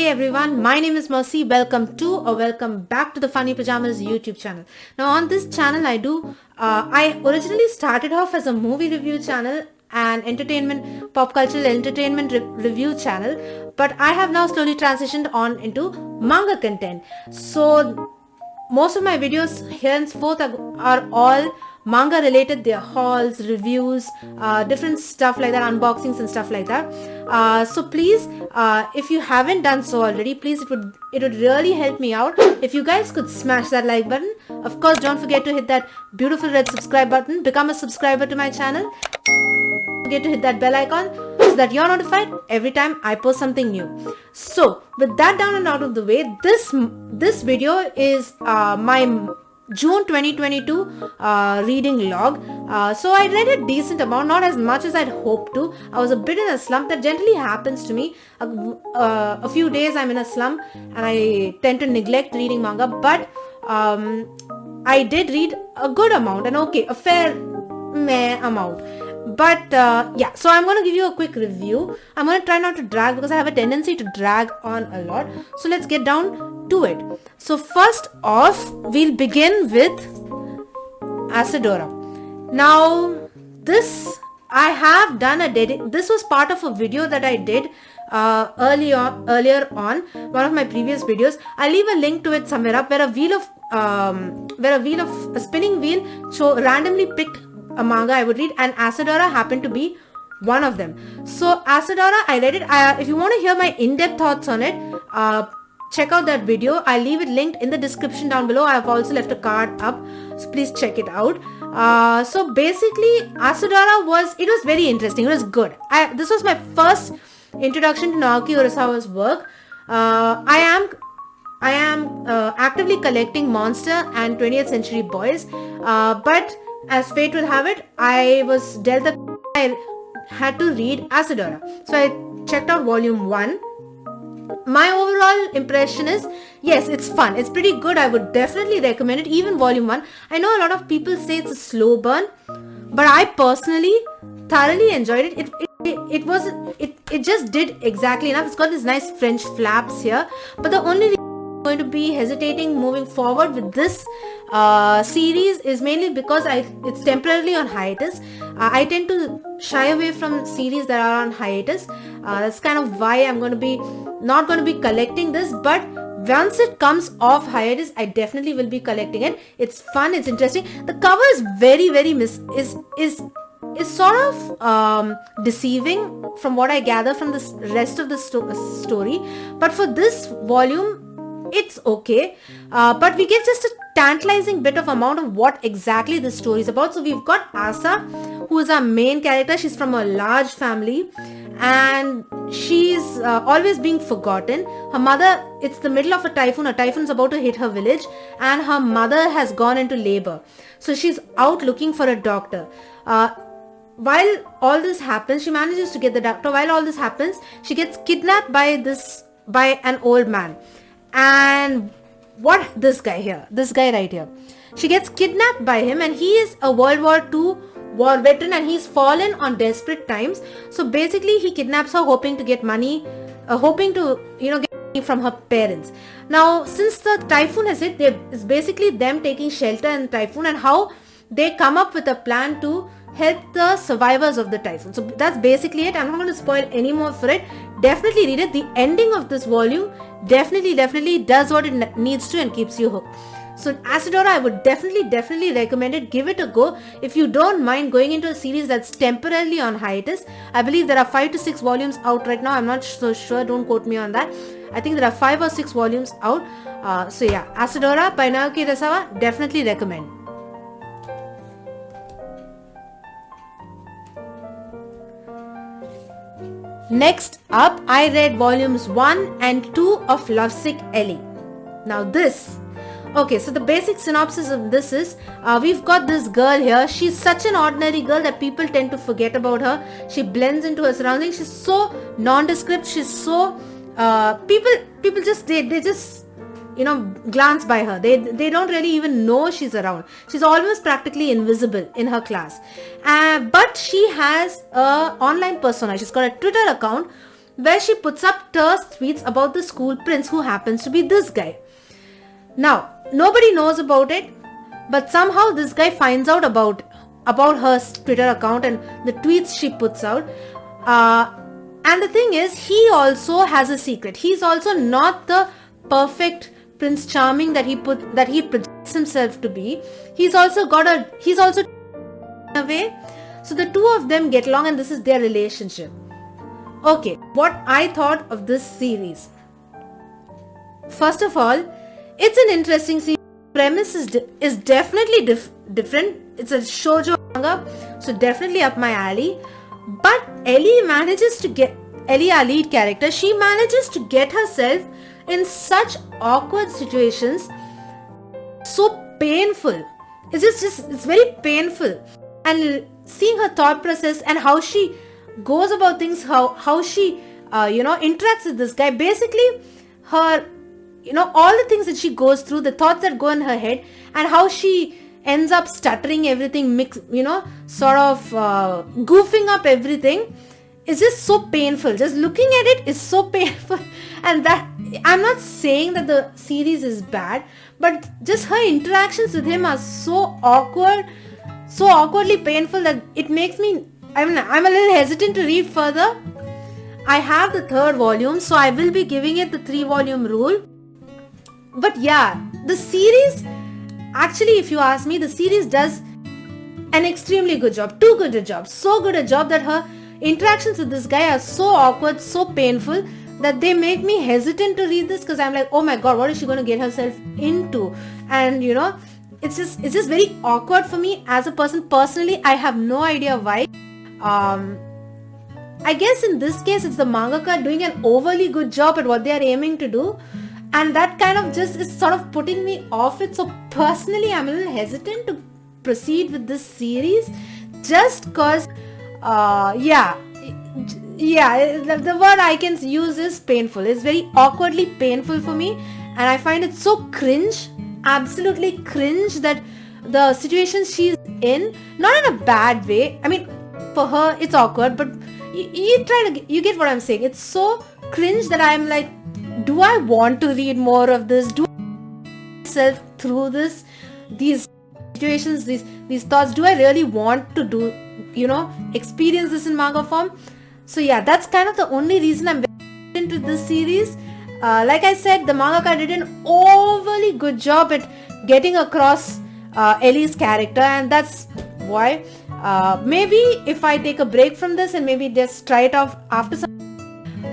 Hey everyone, my name is Mercy. Welcome back to the Funny Pajamas YouTube channel. Now on this channel I originally started off as a movie review channel and pop cultural entertainment review channel, but I have now slowly transitioned on into manga content. So most of my videos henceforth are all manga related. They're hauls, reviews, different stuff like that, unboxings and stuff like that. So please, if you haven't done so already, please, it would really help me out if you guys could smash that like button. Of course, don't forget to hit that beautiful red subscribe button. Become a subscriber to my channel. Don't forget to hit that bell icon so that you're notified every time I post something new. So with that down and out of the way, this video is my June 2022 reading log. So I read a decent amount, not as much as I'd hoped to. I was a bit in a slump. That generally happens to me. A few days I'm in a slump and I tend to neglect reading manga, but I did read a good amount, and a fair amount. But yeah, so I'm going to give you a quick review. I'm going to try not to drag because I have a tendency to drag on a lot. So let's get down to it. So first off, we'll begin with Asadora. Now this I have done this was part of a video that I did earlier on one of my previous videos. I'll leave a link to it somewhere up, where a spinning wheel randomly picked a manga I would read, and Asadora happened to be one of them. So Asadora, I read it. If you want to hear my in-depth thoughts on it, check out that video. I'll leave it linked in the description down below. I've also left a card up, so please check it out. So basically, Asadora was very interesting. It was good. This was my first introduction to Naoki Urasawa's work. I am actively collecting Monster and 20th Century Boys, but as fate would have it, I had to read Asadora. So I checked out volume 1. My overall impression is, yes, it's fun. It's pretty good. I would definitely recommend it. Even volume 1. I know a lot of people say it's a slow burn, but I personally thoroughly enjoyed it. It just did exactly enough. It's got these nice French flaps here, but the only reason I'm going to be hesitating moving forward with this series is mainly because it's temporarily on hiatus. I tend to shy away from series that are on hiatus. That's kind of why I'm not going to be collecting this, but once it comes off hiatus, I definitely will be collecting it. It's fun, it's interesting. The cover is very is sort of deceiving from what I gather from the rest of the story, but for this volume it's okay, but we get just a tantalizing bit of amount of what exactly the story is about. So we've got Asa, who is our main character. She's from a large family and she's always being forgotten. Her mother, it's the middle of a typhoon's about to hit her village, and her mother has gone into labor, so she's out looking for a doctor. While all this happens, she manages to get the doctor. While all this happens, she gets kidnapped by an old man. And this guy right here, she gets kidnapped by him, and he is a World War II war veteran, and he's fallen on desperate times. So basically he kidnaps her hoping to get money, hoping to get money from her parents. Now since the typhoon has hit, it's basically them taking shelter in the typhoon, and how they come up with a plan to help the survivors of the typhoon. So that's basically it. I'm not going to spoil any more for it. Definitely read it. The ending of this volume definitely does what it needs to and keeps you hooked. So Asadora, I would definitely recommend it. Give it a go if you don't mind going into a series that's temporarily on hiatus. I believe there are 5 to 6 volumes out right now. I'm not so sure, don't quote me on that. I think there are 5 or 6 volumes out. So yeah, Asadora by Naoki Urasawa, definitely recommend. Next up, I read volumes 1 and 2 of Lovesick Ellie. Now so the basic synopsis of this is, we've got this girl here. She's such an ordinary girl that people tend to forget about her. She blends into her surroundings. She's so nondescript. She's so, people just, they just glance by her. They don't really even know she's around. She's almost practically invisible in her class. But she has a online persona. She's got a Twitter account where she puts up terse tweets about the school prince who happens to be this guy. Now, nobody knows about it, but somehow this guy finds out about her Twitter account and the tweets she puts out. And the thing is, he also has a secret. He's also not the perfect Prince Charming that he projects himself to be. He's also in a way. So the two of them get along and this is their relationship. Okay, what I thought of this series. First of all, it's an interesting series. Premise is definitely different. It's a shoujo manga, so definitely up my alley. But Ellie, our lead character, she manages to get herself in such awkward situations, so painful. It's very painful. And seeing her thought process and how she goes about things, how she interacts with this guy, basically her, all the things that she goes through, the thoughts that go in her head, and how she ends up stuttering everything, goofing up everything, is just so painful. Just looking at it is so painful. And that, I'm not saying that the series is bad, but just her interactions with him are so awkward, so awkwardly painful that it makes me, I'm a little hesitant to read further. I have the 3rd volume, so I will be giving it the 3-volume rule. But yeah, the series, actually, if you ask me, the series does an extremely good job. Too good a job. So good a job that her interactions with this guy are so awkward, so painful, that they make me hesitant to read this, because I'm like, oh my god, what is she going to get herself into? And it's just very awkward for me as a person. Personally, I have no idea why. I guess in this case, it's the mangaka doing an overly good job at what they are aiming to do. And that kind of just is sort of putting me off it. So personally, I'm a little hesitant to proceed with this series, just because, the word I can use is painful. It's very awkwardly painful for me. And I find it so cringe, absolutely cringe, that the situations she's in, not in a bad way. I mean, for her, it's awkward, but you get what I'm saying. It's so cringe that I'm like, do I want to read more of this? Do I put myself through these situations, these thoughts? Do I really want to experience this in manga form? So yeah, that's kind of the only reason I'm very into this series. Like I said, the mangaka did an overly good job at getting across Ellie's character, and that's why maybe if I take a break from this and maybe just try it out after some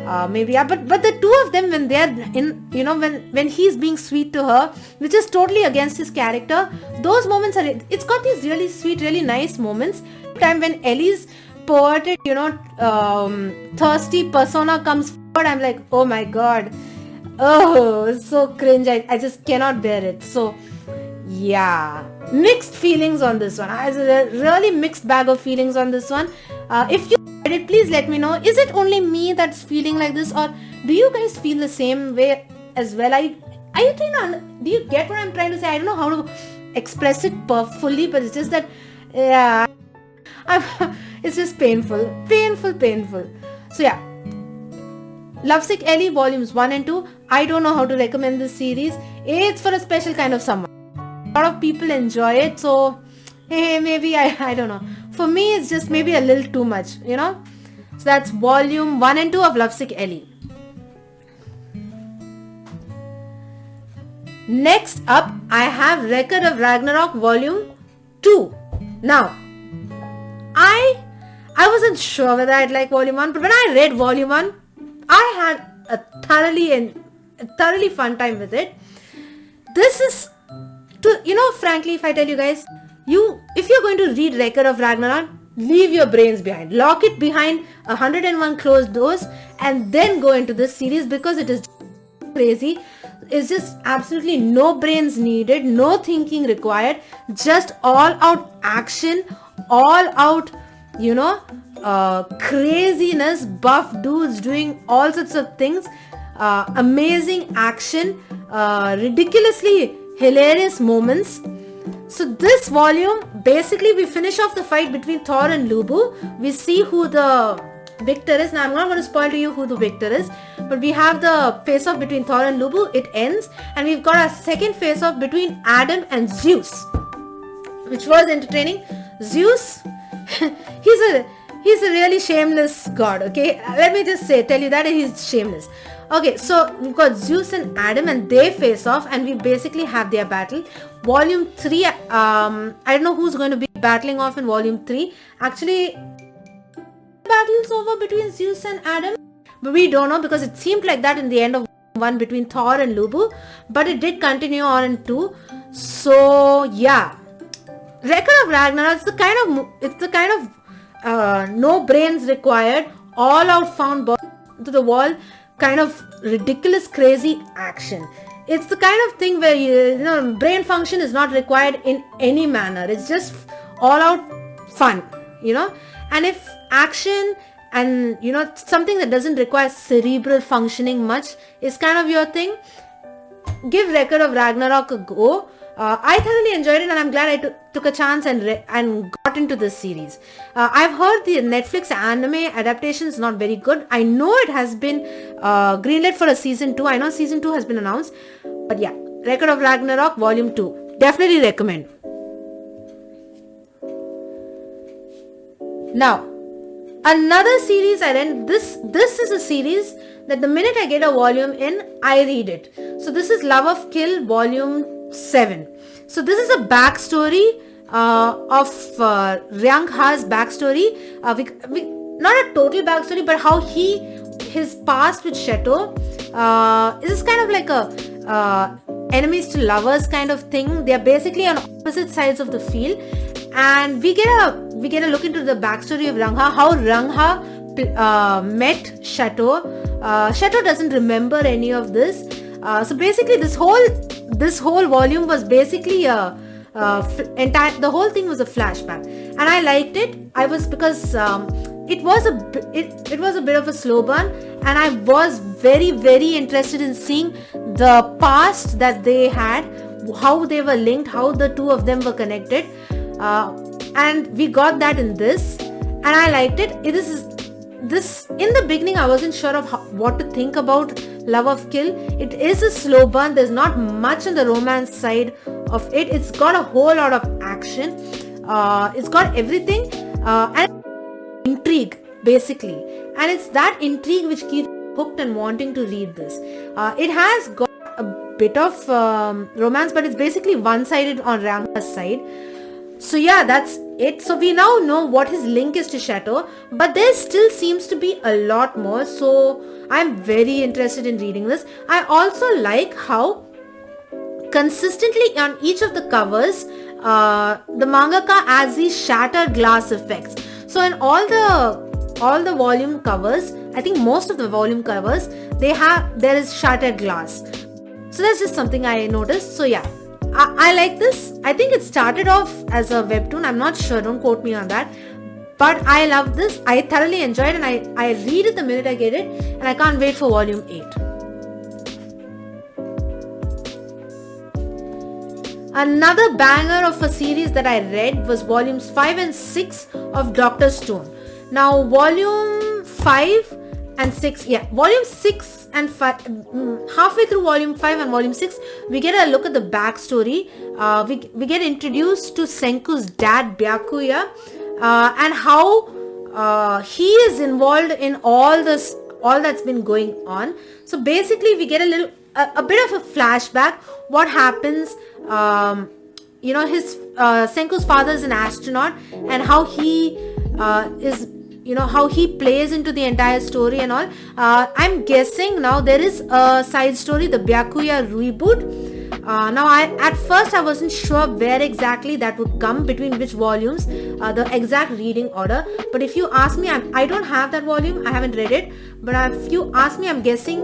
but the two of them, when they're in, when he's being sweet to her, which is totally against his character, those moments it's got these really sweet, really nice moments. Time when Ellie's poetic, thirsty persona comes forward, I'm like, oh my god, oh, it's so cringe. I just cannot bear it. So yeah, mixed feelings on this one. I have a really mixed bag of feelings on this one. If you read it, please let me know. Is it only me that's feeling like this, or do you guys feel the same way as well? Do you get what I'm trying to say? I don't know how to express it fully, but it's just that, yeah, it's just painful. So yeah, Lovesick Ellie volumes 1 and 2. I don't know how to recommend this series. It's for a special kind of someone. A lot of people enjoy it, so maybe I don't know. For me, it's just maybe a little too much, So that's volume 1 and 2 of Lovesick Ellie. Next up, I have Record of Ragnarok volume 2. Now, I wasn't sure whether I'd like volume 1, but when I read volume 1, I had a thoroughly fun time with it. This is, frankly, if I tell you guys, if you're going to read Record of Ragnarok, leave your brains behind. Lock it behind 101 closed doors and then go into this series, because it is crazy. It's just absolutely no brains needed, no thinking required, just all out action, all out, craziness, buff dudes doing all sorts of things, amazing action, ridiculously hilarious moments. So this volume, basically we finish off the fight between Thor and Lubu. We see who the victor is. Now I'm not going to spoil to you who the victor is, but we have the face-off between Thor and Lubu. It ends, and we've got a second face-off between Adam and Zeus, which was entertaining. Zeus, he's a really shameless god, okay? Let me just tell you that he's shameless. Okay, so we've got Zeus and Adam, and they face off, and we basically have their battle. Volume 3, I don't know who's going to be battling off in Volume 3. Actually, battles over between Zeus and Adam, but we don't know, because it seemed like that in the end of 1 between Thor and Lubu, but it did continue on in 2. So yeah, Record of Ragnarok, it's the kind of no brains required, all out found balls to the wall, kind of ridiculous, crazy action. It's the kind of thing where brain function is not required in any manner. It's just all out fun, and if action and something that doesn't require cerebral functioning much is kind of your thing, give Record of Ragnarok a go. I thoroughly enjoyed it, and I'm glad I took a chance and got into this series. I've heard the Netflix anime adaptation is not very good. I know it has been greenlit for a season 2. I know season 2 has been announced. But yeah, Record of Ragnarok Volume 2. Definitely recommend. Now, another series I read. This is a series that the minute I get a volume in, I read it. So this is Love of Kill Volume 7. So this is a backstory of Ryangha's backstory. Not a total backstory, but how his past with Shato is kind of like a enemies to lovers kind of thing. They are basically on opposite sides of the field, and we get a look into the backstory of Rangha, how Rangha met Shato. Shato doesn't remember any of this. So basically this whole volume was basically the whole thing was a flashback, and I liked it. Because it was a bit of a slow burn, and I was very, very interested in seeing the past that they had, how they were linked, how the two of them were connected, and we got that in this, and I liked it. This in the beginning I wasn't sure of what to think about Love of Kill. It is a slow burn. There's not much on the romance side of it. It's got a whole lot of action. It's got everything and intrigue basically, and it's that intrigue which keeps hooked and wanting to read this. It has got a bit of romance, but it's basically one-sided on Rangha's side. So yeah, that's it. So we now know what his link is to Shato, but there still seems to be a lot more. So I'm very interested in reading this. I also like how consistently on each of the covers, the mangaka adds these shattered glass effects. So in all the volume covers, I think most of the volume covers, there is shattered glass. So that's just something I noticed. So yeah, I like this. I think it started off as a webtoon. I'm not sure. Don't quote me on that. But I love this. I thoroughly enjoyed it, and I read it the minute I get it, and I can't wait for volume 8. Another banger of a series that I read was volumes 5 and 6 of Dr. Stone. Now volume 5 and 6, volume 6 and 5, halfway through volume 5 and volume 6, we get a look at the backstory. We get introduced to Senku's dad, Byakuya, and how he is involved in all that's been going on. So basically we get a bit of a flashback. What happens, his Senku's father is an astronaut, and how he is, how he plays into the entire story and all. I'm guessing now there is a side story, the Byakuya reboot. Now at first I wasn't sure where exactly that would come, between which volumes, the exact reading order. But if you ask me, I don't have that volume, I haven't read it. But if you ask me, I'm guessing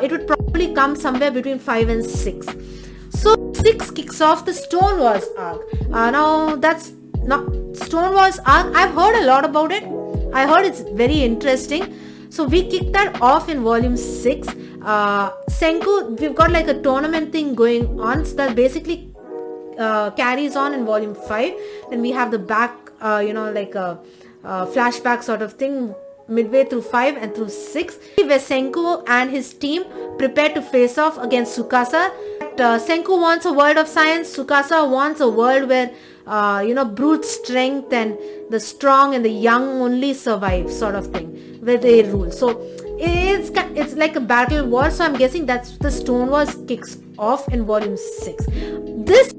it would probably come somewhere between 5 and 6. So 6 kicks off the Stone Wars arc. Now that's not Stone Wars arc. I've heard a lot about it. I heard it's very interesting. So we kick that off in volume 6. Senku, we've got like a tournament thing going on. So that basically carries on in volume 5. Then we have the back, like a flashback sort of thing midway through 5 and through 6, where Senku and his team prepare to face off against Tsukasa. Senku wants a world of science. Tsukasa wants a world where brute strength and the strong and the young only survive, sort of thing, where they rule. So it's like a battle war. So I'm guessing that's the Stone Wars kicks off in volume 6. This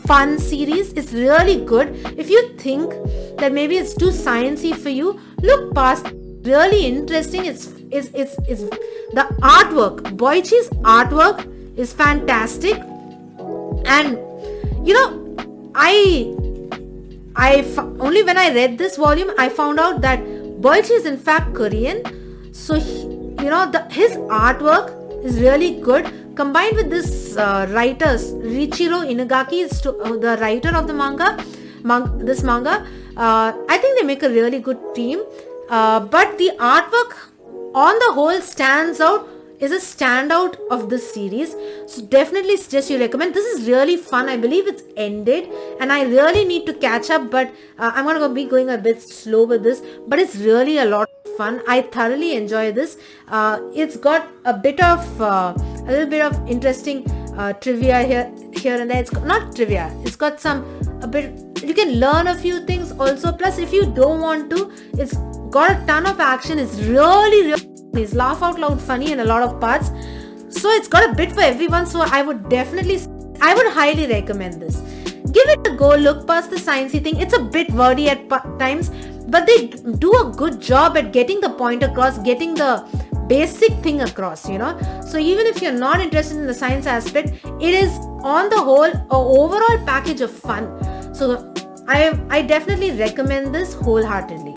fun series is really good. If you think that maybe it's too sciencey for you, look past. Really interesting. It's the artwork. Boichi's artwork is fantastic, and only when I read this volume I found out that Boichi is in fact Korean. So his artwork is really good, combined with this writers. Riichiro Inagaki is the writer of the manga. This manga, I think they make a really good team. But the artwork on the whole stands out, is a standout of this series. So definitely suggest you recommend. This is really fun. I believe it's ended and I really need to catch up, but I'm going to be going a bit slow with this, but it's really a lot of fun. I thoroughly enjoy this. It's got a little bit of interesting trivia here and there. It's not trivia. It's got you can learn a few things also. Plus, if you don't want to, it's got a ton of action. It's really it's laugh out loud funny in a lot of parts. So it's got a bit for everyone. So I would highly recommend this. Give it a go. Look past the sciencey thing. It's a bit wordy at times, but they do a good job at getting the point across, getting the basic thing across, So even if you're not interested in the science aspect, it is on the whole an overall package of fun. So I definitely recommend this wholeheartedly.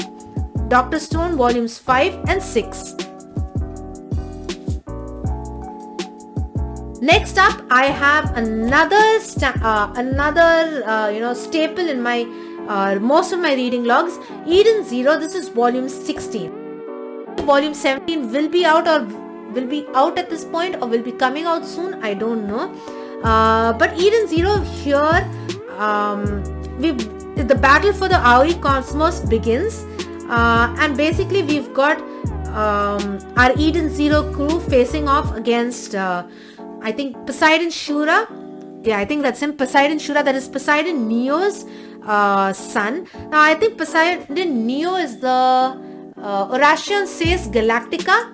Dr. Stone volumes 5 and 6. Next up, I have another staple in my most of my reading logs. Eden Zero. This is volume 16. Volume 17 will be out at this point, or will be coming out soon. I don't know. But Eden Zero here, the battle for the Aoi Cosmos begins, and basically we've got our Eden Zero crew facing off against I think Poseidon Shura. Yeah, I think that's him. Poseidon Shura. That is Poseidon Neo's son. Now I think Poseidon Neo is the Eurasian Says Galactica.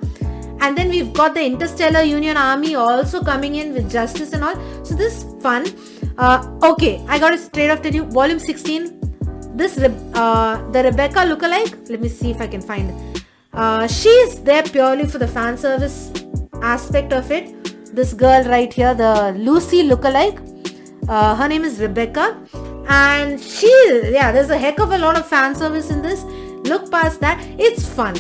And then we've got the Interstellar Union Army also coming in with Justice and all. So this is fun. Okay, I got it straight off to you. Volume 16. This the Rebecca lookalike. Let me see if I can find it. She's there purely for the fan service aspect of it. This girl right here, the Lucy lookalike. Her name is Rebecca. And there's a heck of a lot of fan service in this. Look past that. It's fun.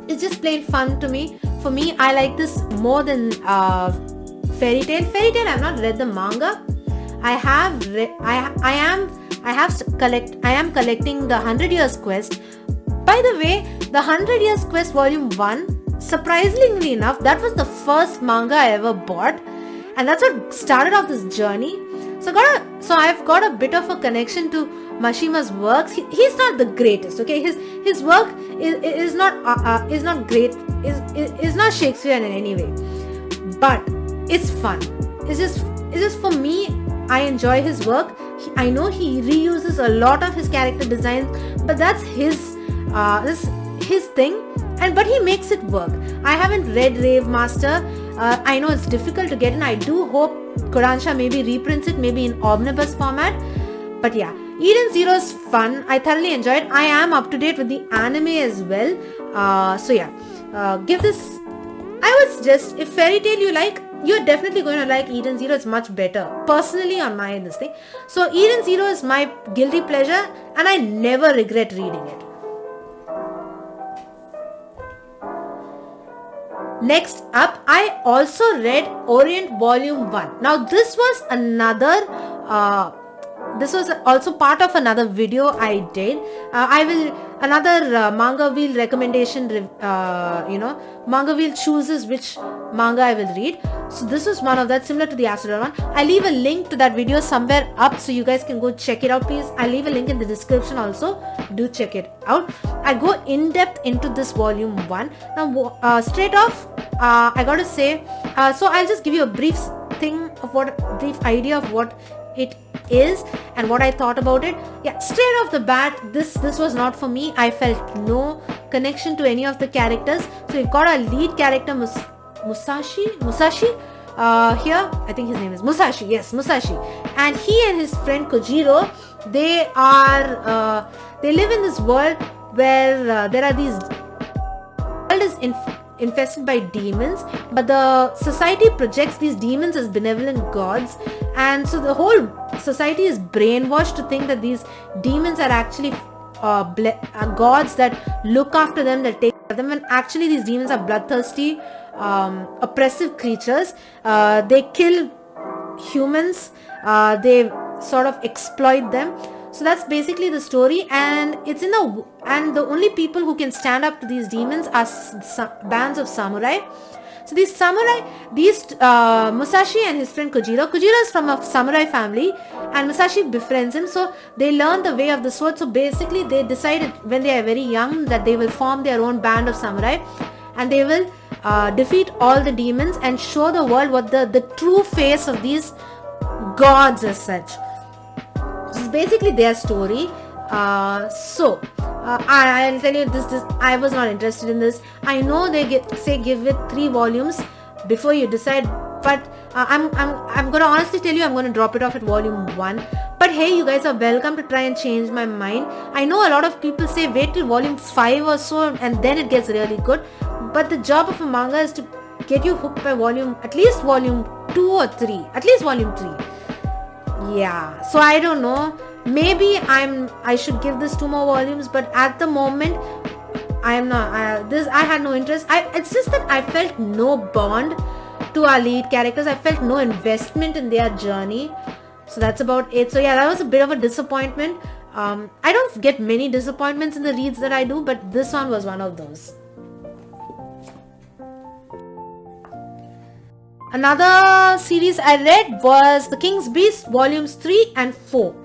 It's just plain fun to me. For me, I like this more than Fairy Tail. Fairy Tail, I've not read the manga. I am collecting the 100 Years Quest. By the way, the 100 Years Quest volume 1, surprisingly enough, that was the first manga I ever bought, and that's what started off this journey. So I've got a bit of a connection to Mashima's works. He's not the greatest, okay? His work is not great, is not Shakespearean in any way, but it's fun. It's just for me. I enjoy his work. I know he reuses a lot of his character designs, but that's his thing. But he makes it work. I haven't read Rave Master. I know it's difficult to get in. I do hope Kodansha maybe reprints it, maybe in omnibus format. But yeah, Eden Zero is fun. I thoroughly enjoyed it. I am up to date with the anime as well. Give this. I would suggest, if Fairy Tail you like, you're definitely going to like Eden Zero. It's much better, personally, on this thing. So Eden Zero is my guilty pleasure, and I never regret reading it. Next up, I also read Orient Volume 1. Now this was another this was also part of another video I did. I will another manga wheel recommendation. Manga wheel chooses which manga I will read. So this is one of that, similar to the Asadora one. I leave a link to that video somewhere up, so you guys can go check it out, please. I'll leave a link in the description also. Do check it out. I go in depth into this volume 1. Now straight off, I gotta say, so I'll just give you a brief idea of what it is and what I thought about it. Yeah, straight off the bat, this was not for me. I felt no connection to any of the characters. So we've got our lead character Musashi here. I think his name is Musashi. Yes, Musashi. And he and his friend Kojiro, they live in this world where there are these world is infested by demons, but the society projects these demons as benevolent gods, and so the whole society is brainwashed to think that these demons are actually gods that look after them, that take care of them, and actually these demons are bloodthirsty, oppressive creatures. They kill humans, they sort of exploit them. So that's basically the story, and the only people who can stand up to these demons are bands of samurai. So these samurai, Musashi and his friend Kojiro is from a samurai family, and Musashi befriends him, so they learn the way of the sword. So basically they decided when they are very young that they will form their own band of samurai, and they will defeat all the demons and show the world what the true face of these gods as such. This is basically their story. I'll tell you this I was not interested in this. I know they give it 3 volumes before you decide, but I'm gonna honestly tell you, I'm gonna drop it off at volume 1. But hey, you guys are welcome to try and change my mind. I know a lot of people say wait till volume 5 or so and then it gets really good, but the job of a manga is to get you hooked by at least volume 2 or 3, at least volume 3. Yeah, so I don't know, maybe I should give this 2 more volumes, but at the moment I am not, I had no interest. It's just that I felt no bond to our lead characters. I felt no investment in their journey. So that's about it. So yeah, that was a bit of a disappointment. I don't get many disappointments in the reads that I do, but this one was one of those. Another series I read was The King's Beast volumes 3 and 4.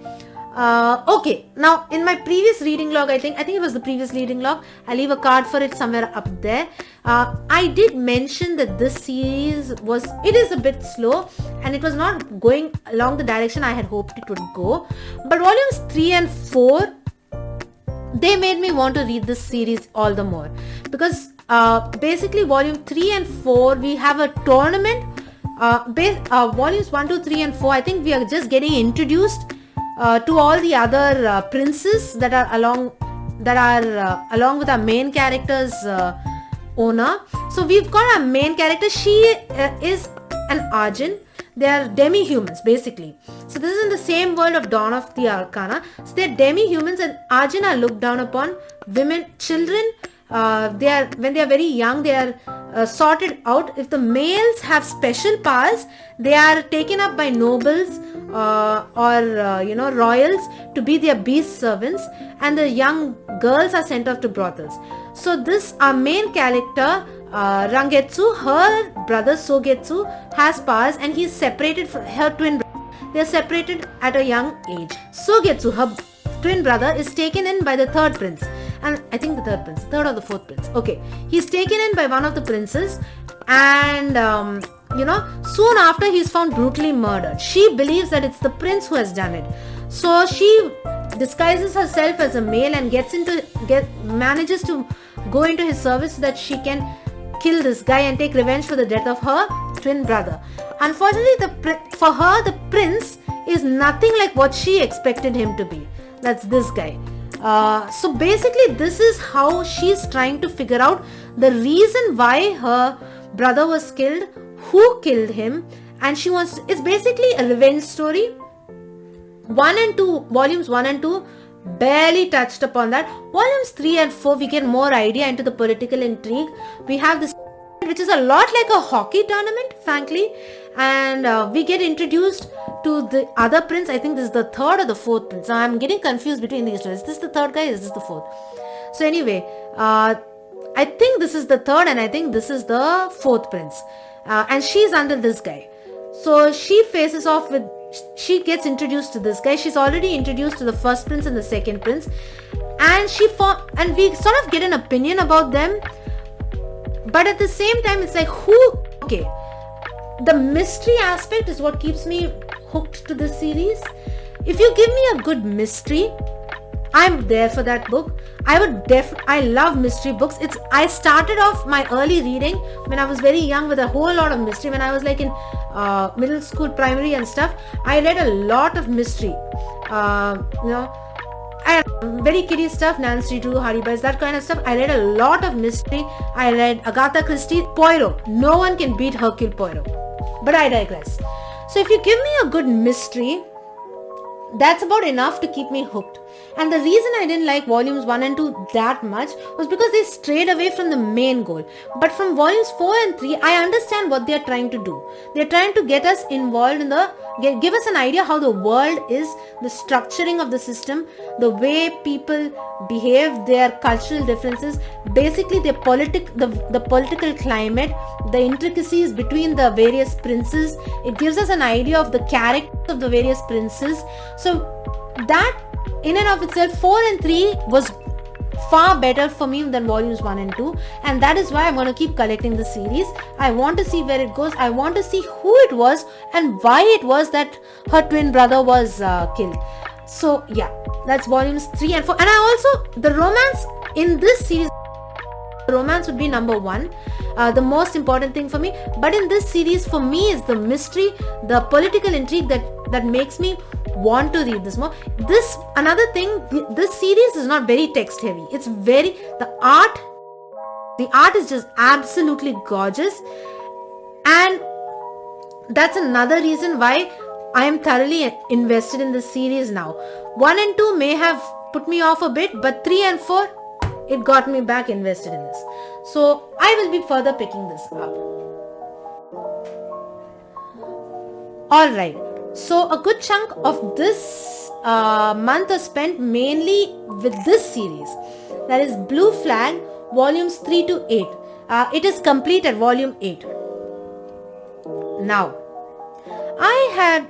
Okay, now in my previous reading log, I think it was the previous reading log, I'll leave a card for it somewhere up there. I did mention that this series is a bit slow and it was not going along the direction I had hoped it would go. But volumes 3 and 4, they made me want to read this series all the more, because basically volume 3 and 4, we have a tournament. Volumes 1, 2, 3 and 4, I think we are just getting introduced to all the other princes that are along with our main character's owner. So we've got our main character. She is an Arjun. They are demi-humans basically. So this is in the same world of Dawn of the Arcana. So they're demi-humans, and Arjun are looked down upon. Children, when they are very young, they are sorted out. If the males have special powers, they are taken up by nobles or royals to be their beast servants, and the young girls are sent off to brothels. So our main character, Rangetsu, her brother Sogetsu has powers, and he's separated from her twin brother. They are separated at a young age. Sogetsu, her twin brother, is taken in by the third prince, and I think the third or the fourth prince. Okay, he's taken in by one of the princes, and soon after he's found brutally murdered. She believes that it's the prince who has done it. So she disguises herself as a male and manages to go into his service so that she can kill this guy and take revenge for the death of her twin brother. Unfortunately, for her, the prince is nothing like what she expected him to be. That's this guy. So basically, this is how she's trying to figure out the reason why her brother was killed, who killed him, and it's basically a revenge story. Volumes 1 and 2 barely touched upon that. Volumes 3 and 4, we get more idea into the political intrigue. We have this, which is a lot like a hockey tournament, frankly, and we get introduced to the other prince. I think this is the third or the fourth prince. Now I'm getting confused between these two. Is this the third guy? Is this the fourth? So anyway, I think this is the third and I think this is the fourth prince. And she's under this guy. So she faces off with, she gets introduced to this guy. She's already introduced to the first prince and the second prince. And and we sort of get an opinion about them. But at the same time, it's like, okay. The mystery aspect is what keeps me hooked to this series. If you give me a good mystery, I'm there for that book. I love mystery books. I started off my early reading when I was very young with a whole lot of mystery. When I was like in middle school, primary and stuff, I read a lot of mystery. Very kiddie stuff, Nancy Drew, Hardy Boys, that kind of stuff. I read a lot of mystery. I read Agatha Christie, Poirot. No one can beat Hercule Poirot. But I digress. So if you give me a good mystery, that's about enough to keep me hooked. And the reason I didn't like volumes 1 and 2 that much was because they strayed away from the main goal. But from volumes 4 and 3, I understand what they're trying to do. They're trying to get us involved in give us an idea how the world is, the structuring of the system, the way people behave, their cultural differences, basically the political climate, the intricacies between the various princes. It gives us an idea of the characters of the various princes. So that in and of itself, 4 and 3 was far better for me than volumes 1 and 2, and that is why I'm going to keep collecting the series. I want to see where it goes. I want to see who it was and why it was that her twin brother was killed. So yeah, that's volumes 3 and 4. And I also, the romance in this series, romance would be number 1, the most important thing for me. But in this series, for me, is the mystery, the political intrigue that makes me want to read this more. Another thing, this series is not very text heavy. It's the art is just absolutely gorgeous, and that's another reason why I am thoroughly invested in this series now. 1 and 2 may have put me off a bit, but 3 and 4, it got me back invested in this. So I will be further picking this up. Alright, so a good chunk of this month was spent mainly with this series. That is Blue Flag, volumes 3 to 8. It is complete at volume 8. Now, I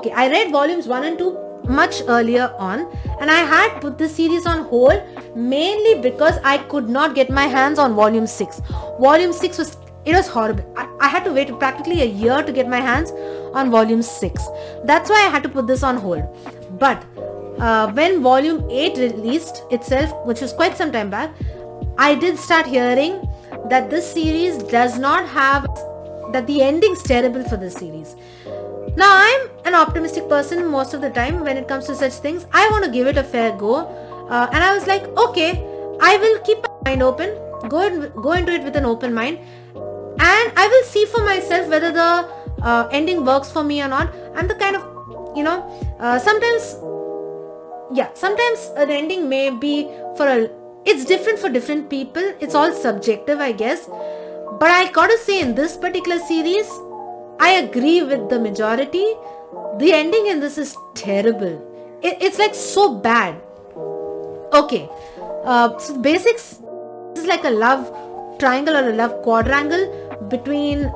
read volumes 1 and 2 much earlier on, and I had put this series on hold mainly because I could not get my hands on volume 6. Volume 6 was horrible. I had to wait practically a year to get my hands on volume 6. That's why I had to put this on hold. But when volume 8 released itself, which was quite some time back, I did start hearing that this series does not have, that the ending's terrible for this series. Now, I'm an optimistic person most of the time when it comes to such things. I want to give it a fair go. And I was like, okay, I will keep my mind open, go into it with an open mind, and I will see for myself whether the ending works for me or not. I'm the kind of, sometimes an ending may be it's different for different people. It's all subjective, I guess. But I gotta say, in this particular series, I agree with the majority. The ending in this is terrible. It's like so bad. Okay, so basics, this is like a love triangle or a love quadrangle between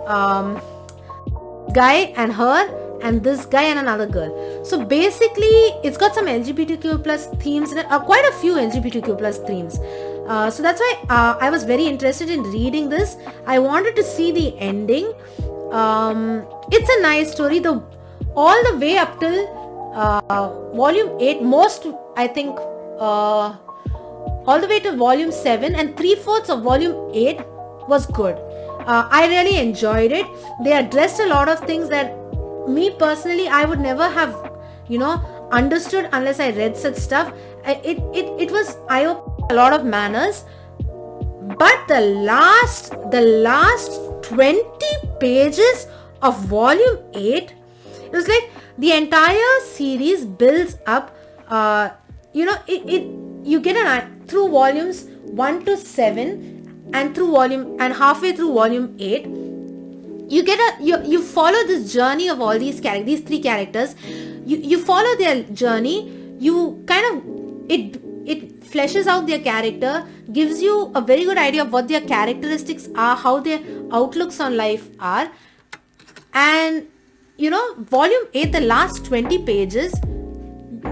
guy and her, and this guy and another girl. So basically, it's got some LGBTQ plus themes in it, quite a few LGBTQ plus themes. So that's why I was very interested in reading this. I wanted to see the ending. It's a nice story, all the way up till volume 8, all the way to volume 7, and 3/4 of volume 8 was good. I really enjoyed it. They addressed a lot of things that me personally, I would never have, understood unless I read such stuff. It was eye-opening, a lot of manners. But the last 20 pages of volume 8, it was like the entire series builds up. You get through volumes 1 to 7 and halfway through volume 8, you follow this journey of all these three characters. You follow their journey. You kind of, it fleshes out their character, gives you a very good idea of what their characteristics are, how their outlooks on life are. And volume 8, the last 20 pages,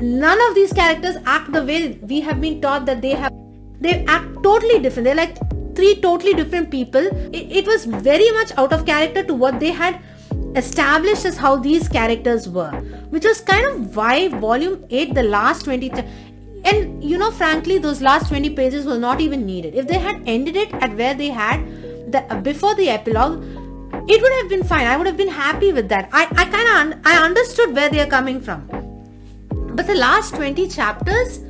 none of these characters act the way we have been taught that they act totally different. They're like three totally different people. It was very much out of character to what they had established as how these characters were, which was kind of why volume 8, the last 20, and frankly, those last 20 pages were not even needed. If they had ended it at where they had before the epilogue, it would have been fine. I would have been happy with that. I understood where they are coming from. But the last 20 chapters,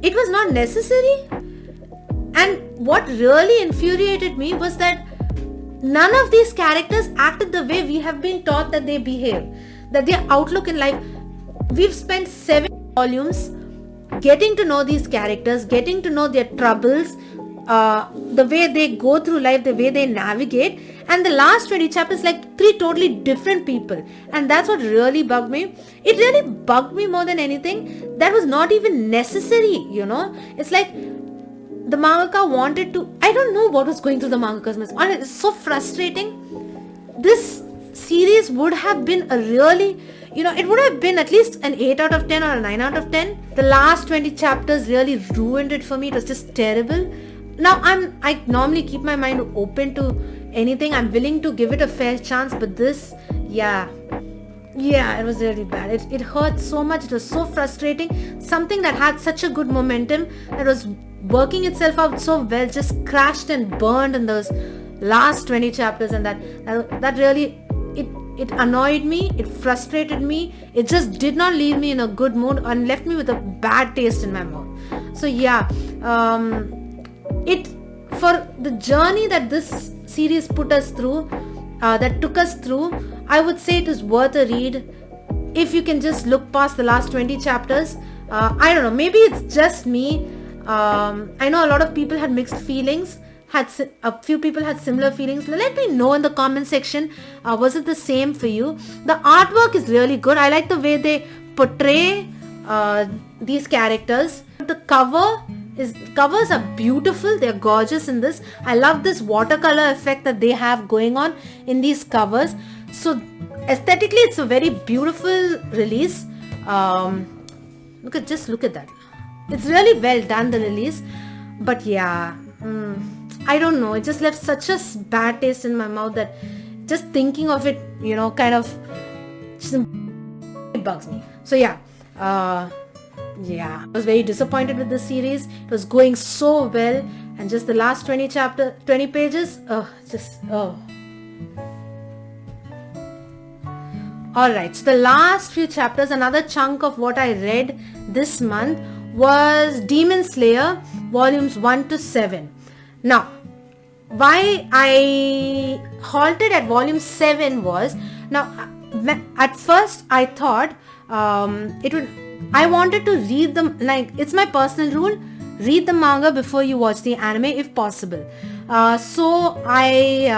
it was not necessary. And what really infuriated me was that none of these characters acted the way we have been taught that they behave, that their outlook in life. We've spent 7 volumes getting to know these characters, getting to know their troubles, the way they go through life, the way they navigate. And the last 20 chapters, like 3 totally different people. And that's what really bugged me. It really bugged me more than anything. That was not even necessary, It's like the mangaka wanted to, I don't know what was going through the mangaka's mind. It's so frustrating. This series would have been a really, it would have been at least an 8 out of 10 or a 9 out of 10. The last 20 chapters really ruined it for me. It was just terrible. Now I normally keep my mind open to anything. I'm willing to give it a fair chance, but this, it was really bad. It hurt so much. It was so frustrating. Something that had such a good momentum, that was working itself out so well, just crashed and burned in those last 20 chapters. And that really, it annoyed me. It frustrated me. It just did not leave me in a good mood and left me with a bad taste in my mouth. So for the journey that this series put us through, that took us through, I would say it is worth a read if you can just look past the last 20 chapters. I don't know, maybe it's just me. I know a lot of people had mixed feelings. A few people had similar feelings. Let me know in the comment section, was it the same for you? The artwork is really good. I like the way they portray these characters. The covers are beautiful. They're gorgeous in this. I love this watercolor effect that they have going on in these covers. So aesthetically, it's a very beautiful release. Look at that. It's really well done, the release. But I don't know. It just left such a bad taste in my mouth that just thinking of it, kind of it bugs me. So I was very disappointed with this series. It was going so well, and just the last 20 pages, Alright, so the last few chapters, another chunk of what I read this month was Demon Slayer, volumes 1 to 7. Now, why I halted at volume 7 was, at first I thought I wanted to read them, like, it's my personal rule, read the manga before you watch the anime if possible. So I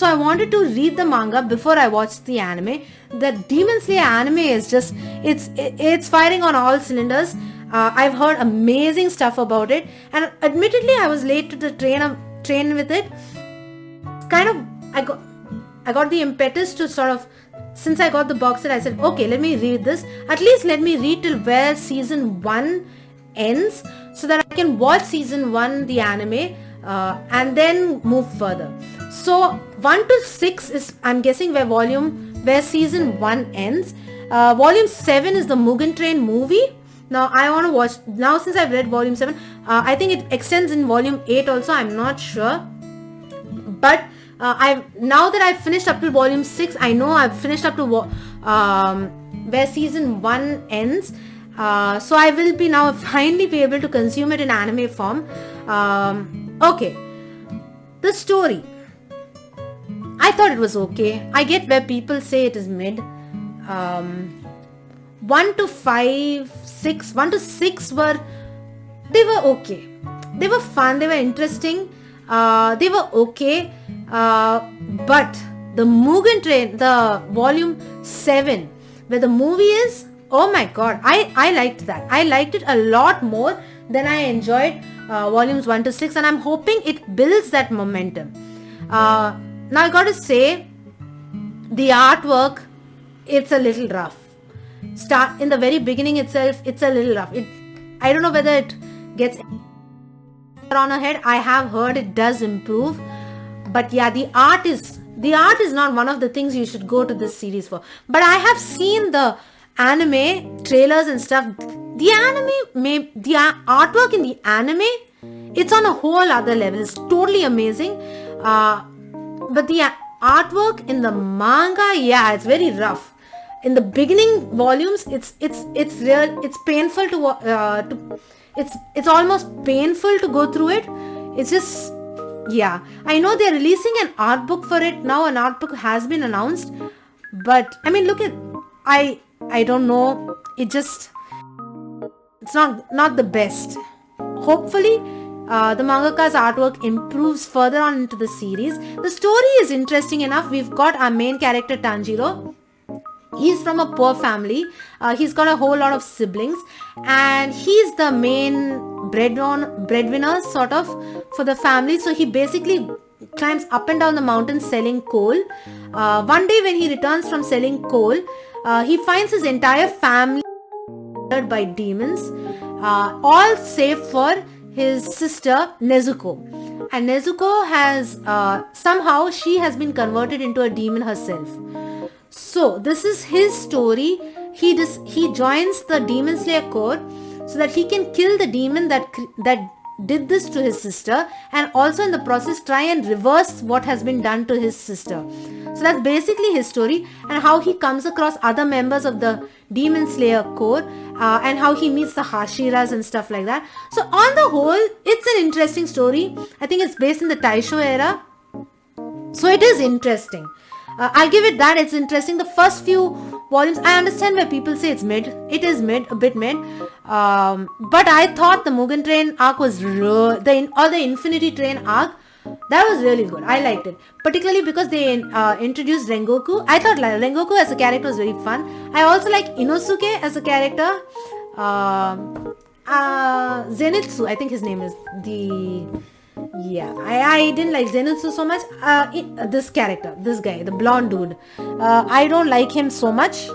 wanted to read the manga before I watched the anime. The Demon Slayer anime is just, it's firing on all cylinders. I've heard amazing stuff about it, and admittedly I was late to the train with it. Kind of, I got the impetus to sort of, since I got the box set, I said, okay, let me read this. At least let me read till where season 1 ends, so that I can watch season 1, the anime, and then move further. So 1 to 6 is, I'm guessing, where season 1 ends. Volume 7 is the Mugen Train movie. Now I want to watch, now since I've read volume 7, I think it extends in volume 8 also, I'm not sure. But now that I've finished up to volume 6, I know I've finished up to where season 1 ends. So I will be now finally be able to consume it in anime form. Okay. The story. I thought it was okay. I get where people say it is mid. 1 to 6 were okay. They were fun. They were interesting. They were okay. But the Mugen Train, the volume 7, where the movie is, oh my god, I liked that. I liked it a lot more than I enjoyed volumes 1 to 6, and I'm hoping it builds that momentum. Now I gotta say, the artwork, it's a little rough. In the very beginning itself, it's a little rough. I don't know whether it gets on ahead. I have heard it does improve, but yeah, the art is not one of the things you should go to this series for. But I have seen the anime trailers and stuff. The artwork in the anime, it's on a whole other level. It's totally amazing. But the artwork in the manga, yeah, it's very rough. In the beginning volumes, it's painful to it's almost painful to go through it. It's just, yeah. I know they're releasing an art book for it now. An art book has been announced, but I mean, look at, I don't know. It's not the best. Hopefully, the mangaka's artwork improves further on into the series. The story is interesting enough. We've got our main character Tanjiro. He's from a poor family. He's got a whole lot of siblings, and he's the main breadwinner sort of for the family. So he basically climbs up and down the mountains selling coal. One day when he returns from selling coal, he finds his entire family by demons, all save for his sister Nezuko. And Nezuko has somehow she has been converted into a demon herself. So this is his story. He joins the Demon Slayer Corps so that he can kill the demon that did this to his sister, and also in the process try and reverse what has been done to his sister. So that's basically his story, and how he comes across other members of the Demon Slayer Corps, and how he meets the Hashiras and stuff like that. So on the whole, it's an interesting story. I think it's based in the Taisho era, so it is interesting. I'll give it that. It's interesting. The first few volumes, I understand why people say it's mid. It is mid, a bit mid. But I thought the Mugen Train arc was the Infinity Train arc, that was really good. I liked it, particularly because they introduced Rengoku. I thought Rengoku as a character was very fun. I also like Inosuke as a character. Zenitsu, I think his name is I didn't like Zenitsu so much. This character, this guy, the blonde dude, I don't like him so much.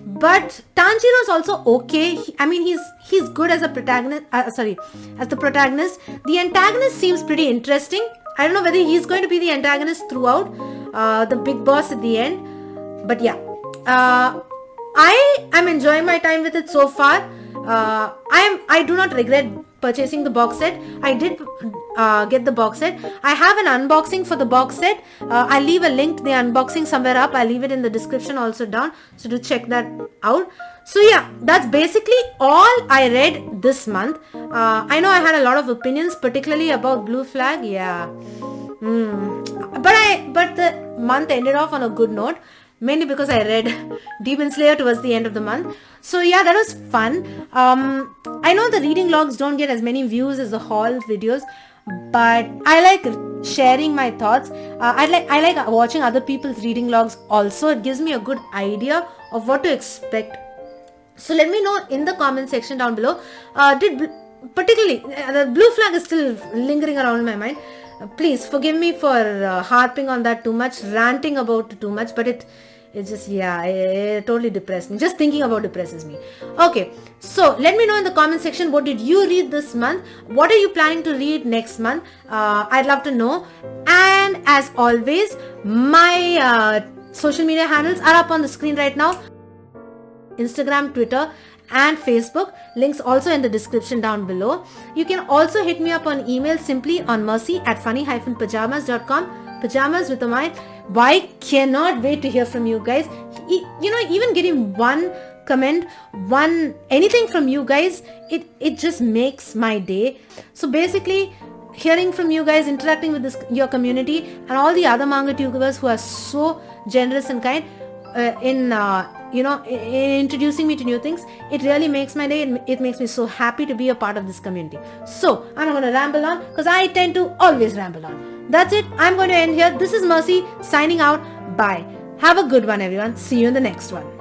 But Tanjiro is also okay. He's good as a protagonist. As the protagonist. The antagonist seems pretty interesting. I don't know whether he's going to be the antagonist throughout, the big boss at the end. But yeah, I am enjoying my time with it so far. I do not regret purchasing the box set. I did get the box set. I have an unboxing for the box set. I'll leave a link to the unboxing somewhere up. I'll leave it in the description also down, so do check that out. So yeah, that's basically all I read this month. I know I had a lot of opinions, particularly about Blue Flag. Yeah, but the month ended off on a good note, mainly because I read Demon Slayer towards the end of the month. So yeah, that was fun. I know the reading logs don't get as many views as the haul videos, but I like sharing my thoughts. I like watching other people's reading logs also. It gives me a good idea of what to expect. So let me know in the comment section down below. Particularly, the Blue Flag is still lingering around in my mind. Please forgive me for harping on that too much, ranting about it too much, but it just, it totally depressed me. Just thinking about depresses me. Okay, so let me know in the comment section, what did you read this month? What are you planning to read next month? I'd love to know. And as always, my social media handles are up on the screen right now. Instagram, Twitter and Facebook. Links also in the description down below. You can also hit me up on email simply on mercy@funny-pajamas.com. Pajamas with a mind. I cannot wait to hear from you guys. Even getting one comment, anything from you guys, it just makes my day. So basically, hearing from you guys, interacting with your community and all the other manga tubers who are so generous and kind in introducing me to new things, it really makes my day. It makes me so happy to be a part of this community. So I'm not going to ramble on, because I tend to always ramble on. That's it. I'm going to end here. This is Mercy signing out. Bye. Have a good one, everyone. See you in the next one.